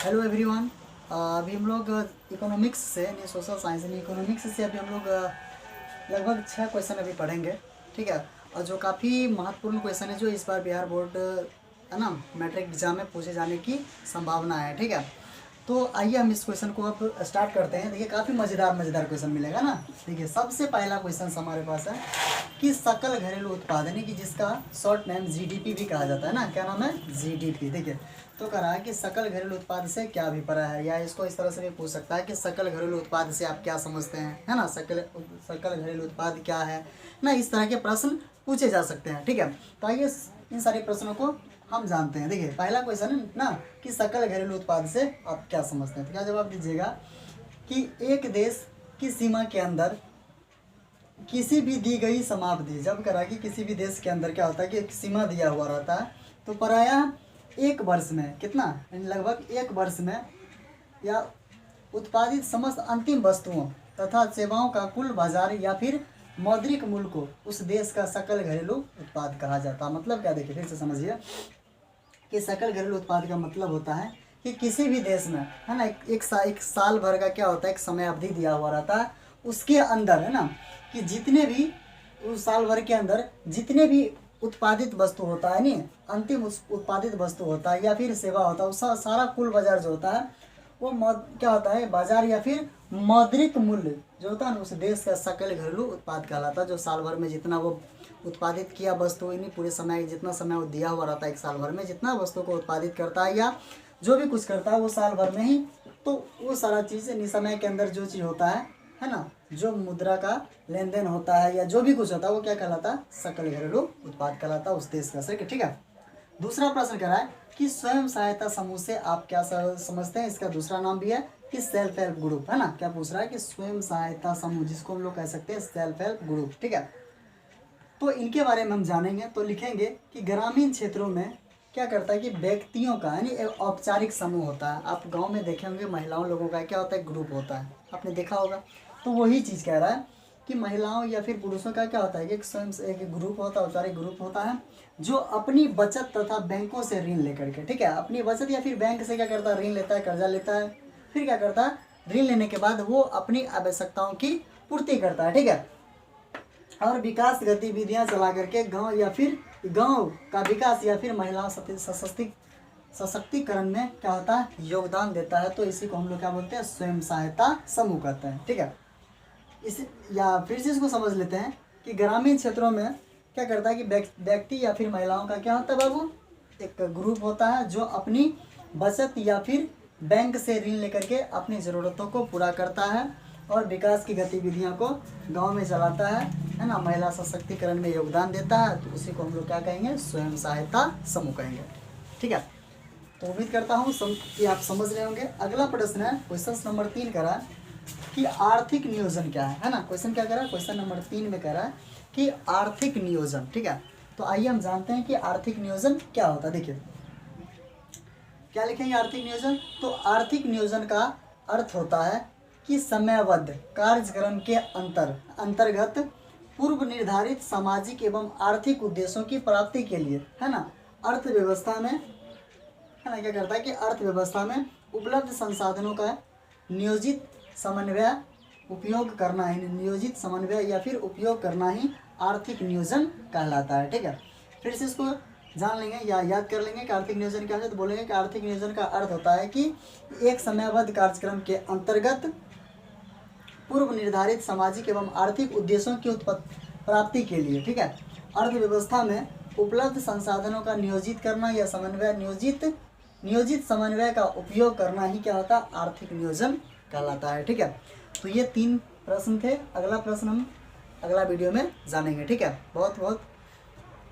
Hello everyone. अभी हम लोग इकोनॉमिक्स से यानी सोशल साइंस यानी इकोनॉमिक्स से अभी हम लोग लगभग 6 क्वेश्चन अभी पढ़ेंगे। ठीक है। और जो काफ़ी महत्वपूर्ण क्वेश्चन है जो इस बार बिहार बोर्ड है ना मैट्रिक एग्जाम में पूछे जाने की संभावना है। ठीक है। तो आइए हम इस क्वेश्चन को अब स्टार्ट करते हैं। देखिए काफ़ी मज़ेदार क्वेश्चन मिलेगा ना। देखिए सबसे पहला क्वेश्चन हमारे पास है कि सकल घरेलू उत्पाद यानी कि जिसका शॉर्ट नेम जीडीपी भी कहा जाता है ना। क्या नाम है? जीडीपी। देखिए तो कह रहा है कि सकल घरेलू उत्पाद से क्या अभिप्राय है, या इसको इस तरह से भी पूछ सकता है कि सकल घरेलू उत्पाद से आप क्या समझते हैं, है ना। सकल घरेलू उत्पाद क्या है ना, इस तरह के प्रश्न पूछे जा सकते हैं। ठीक है। तो आइए इन सारे प्रश्नों को हम जानते हैं। देखिए पहला क्वेश्चन है ना कि सकल घरेलू उत्पाद से आप क्या समझते हैं। तो क्या जवाब दीजिएगा कि एक देश की सीमा के अंदर किसी भी दी गई समाप्ति, जब करा कि किसी भी देश के अंदर क्या होता है कि एक सीमा दिया हुआ रहता है, तो प्रायः एक वर्ष में कितना, लगभग एक वर्ष में या उत्पादित समस्त अंतिम वस्तुओं तथा सेवाओं का कुल बाजार या फिर मौद्रिक मूल्य को उस देश का सकल घरेलू उत्पाद कहा जाता है। मतलब क्या, देखिए फिर से समझिए कि सकल घरेलू उत्पाद का मतलब होता है कि किसी भी देश में है ना एक साल भर का क्या होता है, एक समय अवधि दिया हुआ रहता है, उसके अंदर है ना कि जितने भी उस साल भर के अंदर जितने भी उत्पादित वस्तु होता है नहीं, अंतिम उत्पादित वस्तु होता है या फिर सेवा होता है, उसका सारा कुल बाजार जो होता है वो क्या होता है, बाजार या फिर मौद्रिक मूल्य जो होता है ना उस देश का सकल घरेलू उत्पाद कहलाता है। जो साल भर में जितना वो उत्पादित किया वस्तु नहीं, पूरे समय जितना समय वो दिया हुआ रहता है, एक साल भर में जितना वस्तु को उत्पादित करता है या जो भी कुछ करता है वो साल भर में ही, तो वो सारा चीज़ इस समय के अंदर जो चीज़ होता है ना, जो मुद्रा का लेन देन होता है या जो भी कुछ होता है वो क्या कहलाता है, सकल घरेलू उत्पाद कहलाता है उस देश का। सही, ठीक है। दूसरा प्रश्न कह रहा है कि स्वयं सहायता समूह से आप क्या समझते हैं। इसका दूसरा नाम भी है कि सेल्फ हेल्प ग्रुप, है ना। क्या पूछ रहा है कि स्वयं सहायता समूह, जिसको हम लोग कह सकते हैं सेल्फ हेल्प ग्रुप। ठीक है। तो इनके बारे में हम जानेंगे। तो लिखेंगे कि ग्रामीण क्षेत्रों में क्या करता है कि व्यक्तियों का यानी एक औपचारिक समूह होता है। आप गांव में देखे होंगे महिलाओं लोगों का क्या होता है, ग्रुप होता है, आपने देखा होगा। तो वही चीज़ कह रहा है कि महिलाओं या फिर पुरुषों का क्या होता है कि एक स्वयं से एक ग्रुप होता है, औपचारिक ग्रुप होता है, जो अपनी बचत तथा बैंकों से ऋण लेकर के, ठीक है, अपनी बचत या फिर बैंक से क्या करता है, ऋण लेता है, कर्जा लेता है, फिर क्या करता है, ऋण लेने के बाद वो अपनी आवश्यकताओं की पूर्ति करता है। ठीक है। और विकास गतिविधियां चला करके गांव या फिर गांव का विकास या फिर महिलाओं सशक्तिकरण में क्या होता है, योगदान देता है। तो इसी को हम लोग क्या बोलते हैं, स्वयं सहायता समूह कहते हैं। ठीक है। इस या फिर से इसको समझ लेते हैं कि ग्रामीण क्षेत्रों में क्या करता है कि व्यक्ति या फिर महिलाओं का क्या होता है बाबू, एक ग्रुप होता है जो अपनी बचत या फिर बैंक से ऋण लेकर के अपनी ज़रूरतों को पूरा करता है और विकास की गतिविधियों को गांव में चलाता है ना, महिला सशक्तिकरण में योगदान देता है। तो उसी को हम लोग क्या कहेंगे, स्वयं सहायता समूह कहेंगे। ठीक है। तो उम्मीद करता हूँ कि आप समझ रहे होंगे। अगला प्रश्न है क्वेश्चन नंबर 3 कह रहा है कि आर्थिक नियोजन क्या है ना। क्वेश्चन क्या कह रहा है, क्वेश्चन नंबर 3 में कह रहा है कि आर्थिक नियोजन। ठीक है। तो आइए हम जानते हैं कि आर्थिक नियोजन क्या होता है। देखिए क्या लिखेंगे आर्थिक नियोजन। तो आर्थिक नियोजन का अर्थ होता है कि समयबद्ध कार्यक्रम के अंतर्गत पूर्व निर्धारित सामाजिक एवं आर्थिक उद्देश्यों की प्राप्ति के लिए, है ना, अर्थव्यवस्था में, है ना, क्या करता है कि अर्थव्यवस्था में उपलब्ध संसाधनों का नियोजित समन्वय उपयोग करना ही, नियोजित समन्वय या फिर उपयोग करना ही आर्थिक नियोजन कहलाता है। ठीक है। फिर से इसको जान लेंगे या याद कर लेंगे कि आर्थिक नियोजन क्या है। तो बोलेंगे कि आर्थिक नियोजन का अर्थ होता है कि एक समयबद्ध कार्यक्रम के अंतर्गत पूर्व निर्धारित सामाजिक एवं आर्थिक उद्देश्यों की प्राप्ति के लिए, ठीक है, अर्थव्यवस्था में उपलब्ध संसाधनों का नियोजित करना या समन्वय नियोजित समन्वय का उपयोग करना ही क्या होता है, आर्थिक नियोजन कहलाता है। ठीक है। तो ये 3 प्रश्न थे। अगला प्रश्न हम अगला वीडियो में जानेंगे। ठीक है। बहुत बहुत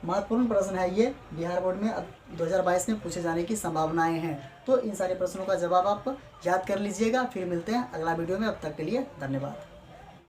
महत्वपूर्ण प्रश्न है ये, बिहार बोर्ड में अब 2022 में पूछे जाने की संभावनाएं हैं। तो इन सारे प्रश्नों का जवाब आप याद कर लीजिएगा। फिर मिलते हैं अगला वीडियो में। अब तक के लिए धन्यवाद।